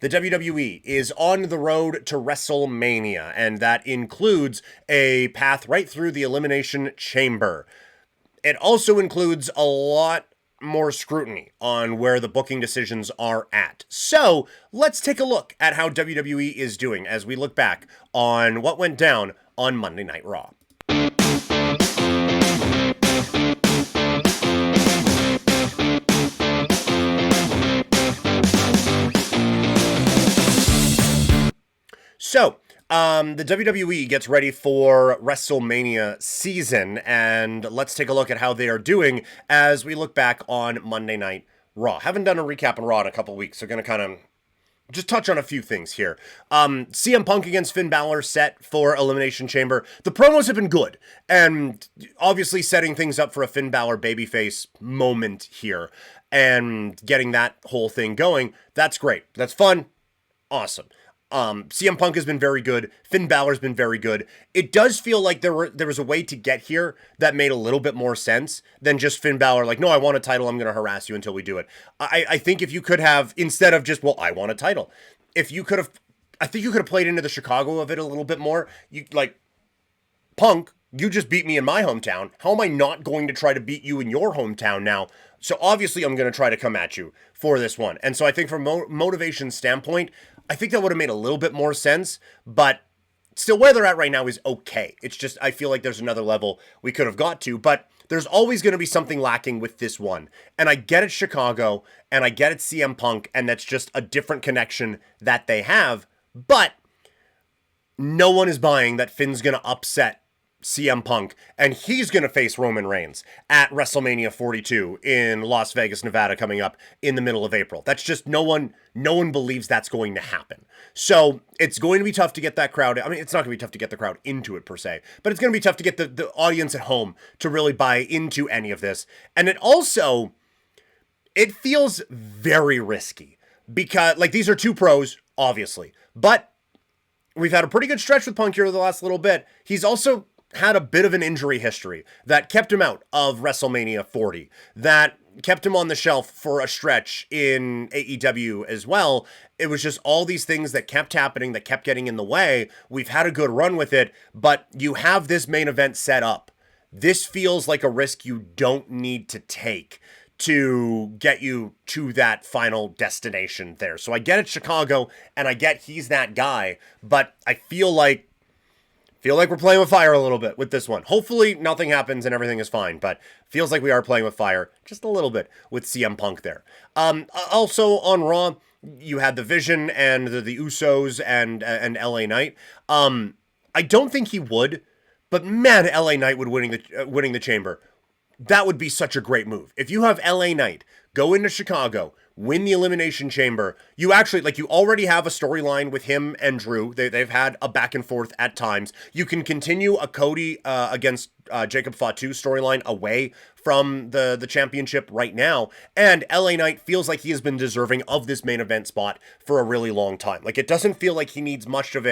The WWE is on the road to WrestleMania, and that includes a path right through the Elimination Chamber. It also includes a lot more scrutiny on where the booking decisions are at. So let's take a look at how WWE is doing as we look back on what went down on Monday Night Raw. So, the WWE gets ready for WrestleMania season, and let's take a look at how they are doing as we look back on Monday Night Raw. Haven't done a recap on Raw in a couple weeks, so going to kind of just touch on a few things here. CM Punk against Finn Balor set for Elimination Chamber. The promos have been good, and obviously setting things up for a Finn Balor babyface moment here, and getting that whole thing going. That's great. That's fun. Awesome. CM Punk has been very good. Finn Balor's been very good. It does feel like there was a way to get here that made a little bit more sense than just Finn Balor like, no, I want a title, I'm going to harass you until we do it. I think if you could have, instead of just, well, I want a title, if you could have, I think you could have played into the Chicago of it a little bit more. You like, Punk, you just beat me in my hometown. How am I not going to try to beat you in your hometown now? So obviously I'm going to try to come at you for this one. And so I think from motivation standpoint, I think that would have made a little bit more sense, but still where they're at right now is okay. It's just, I feel like there's another level we could have got to, but there's always going to be something lacking with this one. And I get it, Chicago, and I get it, CM Punk, and that's just a different connection that they have, but no one is buying that Finn's going to upset CM Punk, and he's going to face Roman Reigns at WrestleMania 42 in Las Vegas, Nevada, coming up in the middle of April. That's just no one believes that's going to happen. So it's going to be tough to get that crowd. I mean, it's not going to be tough to get the crowd into it per se, but it's going to be tough to get the audience at home to really buy into any of this. And it feels very risky because, like, these are two pros, obviously, but we've had a pretty good stretch with Punk here the last little bit. He's also had a bit of an injury history that kept him out of WrestleMania 40, that kept him on the shelf for a stretch in AEW as well. It was just all these things that kept happening, that kept getting in the way. We've had a good run with it, but you have this main event set up. This feels like a risk you don't need to take to get you to that final destination there. So I get it, Chicago, and I get he's that guy, but I feel like we're playing with fire a little bit with this one. Hopefully nothing happens and everything is fine, but feels like we are playing with fire just a little bit with CM Punk there. Also on Raw, you had the Vision and the Usos and LA Knight. I don't think he would, but man, LA Knight would winning the Chamber. That would be such a great move. If you have LA Knight go into Chicago, win the Elimination Chamber, you already have a storyline with him and Drew. They've had a back and forth at times. You can continue a Cody against Jacob Fatu storyline away from the championship right now. And LA Knight feels like he has been deserving of this main event spot for a really long time. Like, it doesn't feel like he needs much of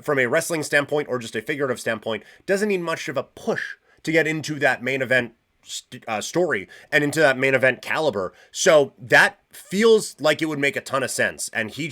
from a wrestling standpoint or just a figurative standpoint, doesn't need much of a push to get into that main event story and into that main event caliber. So that feels like it would make a ton of sense. And he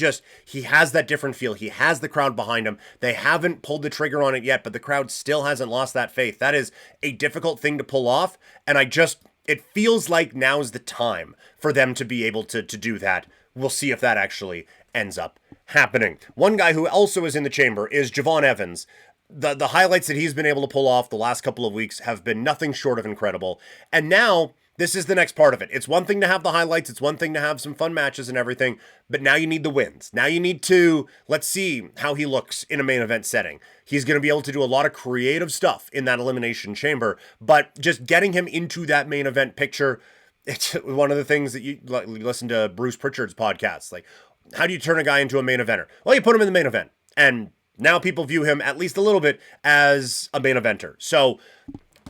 has that different feel. He has the crowd behind him. They haven't pulled the trigger on it yet, but the crowd still hasn't lost that faith. That is a difficult thing to pull off. And it feels like now's the time for them to be able to do that. We'll see if that actually ends up happening. One guy who also is in the chamber is Javon Evans. The highlights that he's been able to pull off the last couple of weeks have been nothing short of incredible. And now this is the next part of it. It's one thing to have the highlights. It's one thing to have some fun matches and everything. But now you need the wins. Now you need to, let's see how he looks in a main event setting. He's going to be able to do a lot of creative stuff in that Elimination Chamber. But just getting him into that main event picture, it's one of the things that you listen to Bruce Pritchard's podcast. Like, how do you turn a guy into a main eventer? Well, you put him in the main event. And now people view him, at least a little bit, as a main eventer. So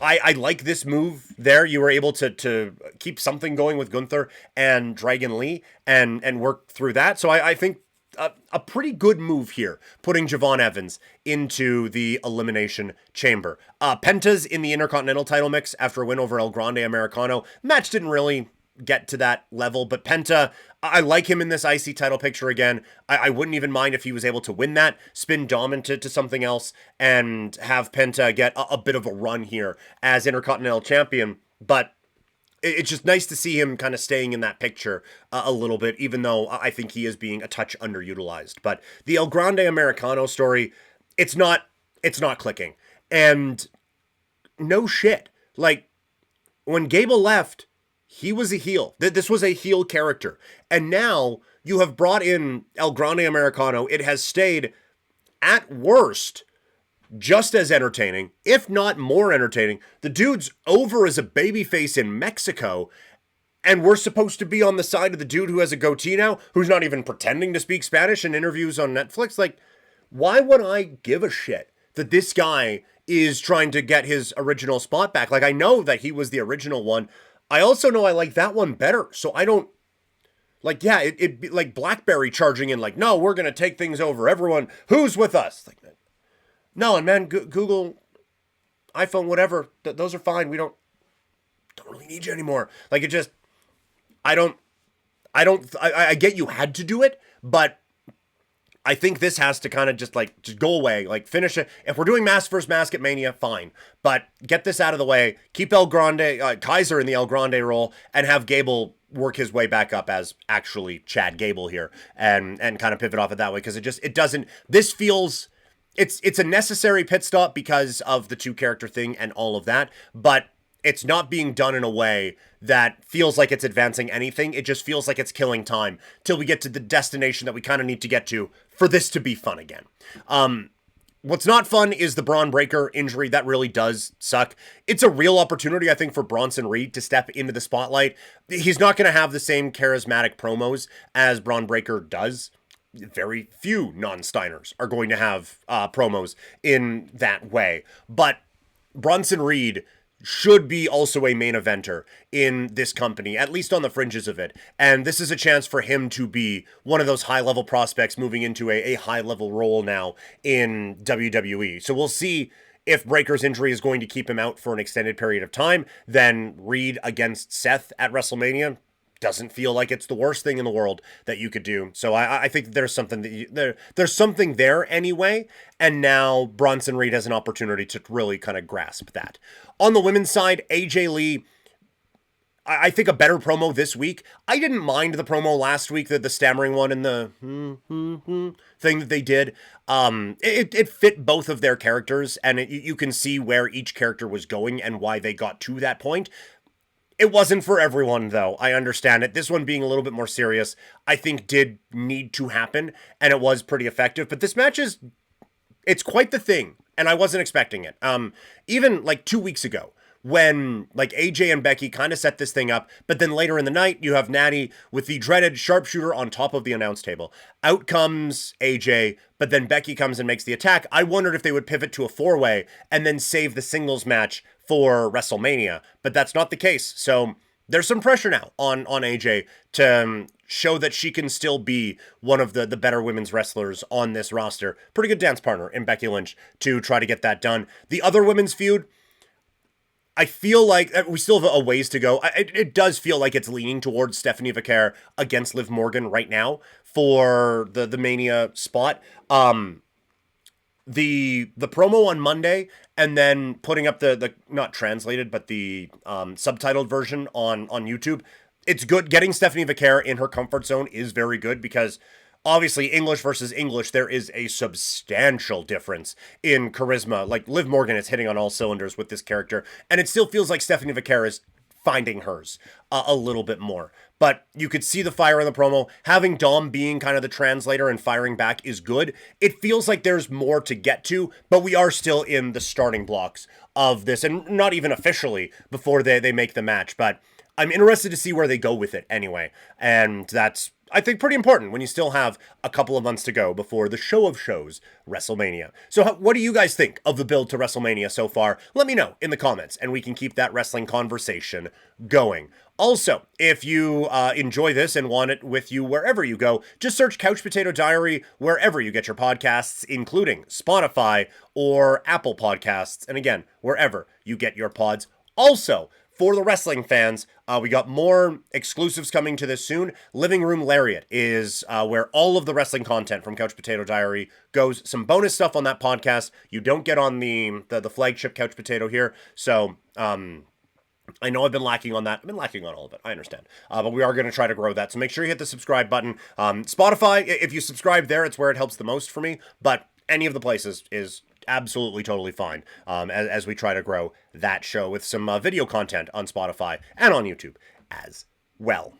I like this move there. You were able to keep something going with Gunther and Dragon Lee and work through that. So I think a pretty good move here, putting Javon Evans into the Elimination Chamber. Penta's in the Intercontinental title mix after a win over El Grande Americano. Match didn't really get to that level. But Penta, I like him in this IC title picture again. I wouldn't even mind if he was able to win that, spin Dom into something else, and have Penta get a bit of a run here as Intercontinental Champion. But it's just nice to see him kind of staying in that picture a little bit, even though I think he is being a touch underutilized. But the El Grande Americano story, it's not clicking. And no shit. Like, when Gable left, he was a heel. This was a heel character. And now you have brought in El Grande Americano. It has stayed, at worst, just as entertaining, if not more entertaining. The dude's over as a babyface in Mexico, and we're supposed to be on the side of the dude who has a goatee now, who's not even pretending to speak Spanish in interviews on Netflix. Like, why would I give a shit that this guy is trying to get his original spot back? Like, I know that he was the original one. I also know I like that one better, so I don't, like, yeah, it'd be like BlackBerry charging in, like, no, we're gonna take things over. Everyone, who's with us? Like, no, and man, Google, iPhone, whatever, those are fine. We don't really need you anymore. Like, it just, I get you had to do it, but I think this has to kind of just go away, like finish it. If we're doing mask versus mask at Mania, fine, but get this out of the way. Keep El Grande, Kaiser in the El Grande role, and have Gable work his way back up as actually Chad Gable here, and kind of pivot off it that way, because it doesn't. This feels. It's a necessary pit stop because of the two character thing and all of that, but it's not being done in a way that feels like it's advancing anything. It just feels like it's killing time till we get to the destination that we kind of need to get to for this to be fun again. What's not fun is the Bron Breakker injury. That really does suck. It's a real opportunity, I think, for Bronson Reed to step into the spotlight. He's not going to have the same charismatic promos as Bron Breakker does. Very few non-Steiners are going to have promos in that way. But Bronson Reed should be also a main eventer in this company, at least on the fringes of it. And this is a chance for him to be one of those high-level prospects moving into a high-level role now in WWE. So we'll see if Breakker's injury is going to keep him out for an extended period of time. Then Reed against Seth at WrestleMania doesn't feel like it's the worst thing in the world that you could do. So I think there's something there's something there anyway. And now Bronson Reed has an opportunity to really kind of grasp that. On the women's side, AJ Lee, I think a better promo this week. I didn't mind the promo last week, the stammering one and the thing that they did. It fit both of their characters, and you can see where each character was going and why they got to that point. It wasn't for everyone, though. I understand it. This one being a little bit more serious, I think did need to happen, and it was pretty effective. But this match it's quite the thing, and I wasn't expecting it. Even like 2 weeks ago, when like AJ and Becky kind of set this thing up, but then later in the night, you have Natty with the dreaded sharpshooter on top of the announce table. Out comes AJ, but then Becky comes and makes the attack. I wondered if they would pivot to a four-way and then save the singles match for WrestleMania, but that's not the case. So there's some pressure now on AJ to show that she can still be one of the better women's wrestlers on this roster. Pretty good dance partner in Becky Lynch to try to get that done. The other women's feud, I feel like we still have a ways to go. It does feel like it's leaning towards Stephanie Vaquer against Liv Morgan right now for the Mania spot. The promo on Monday and then putting up the not translated, but the subtitled version on YouTube. It's good. Getting Stephanie Vaquer in her comfort zone is very good because obviously English versus English, there is a substantial difference in charisma. Like Liv Morgan is hitting on all cylinders with this character, and it still feels like Stephanie Vaquer is finding hers a little bit more. But you could see the fire in the promo. Having Dom being kind of the translator and firing back is good. It feels like there's more to get to, but we are still in the starting blocks of this, and not even officially before they make the match. But I'm interested to see where they go with it anyway. And that's, I think, pretty important when you still have a couple of months to go before the show of shows, WrestleMania. So what do you guys think of the build to WrestleMania so far? Let me know in the comments, and we can keep that wrestling conversation going. Also, if you enjoy this and want it with you wherever you go, just search Couch Potato Diary wherever you get your podcasts, including Spotify or Apple Podcasts. And again, wherever you get your pods. Also, for the wrestling fans, we got more exclusives coming to this soon. Living Room Lariat is where all of the wrestling content from Couch Potato Diary goes. Some bonus stuff on that podcast you don't get on the flagship Couch Potato here. So, I know I've been lacking on that. I've been lacking on all of it. I understand. But we are going to try to grow that. So make sure you hit the subscribe button. Spotify, if you subscribe there, it's where it helps the most for me. But any of the places is absolutely totally fine as we try to grow that show with some video content on Spotify and on YouTube as well.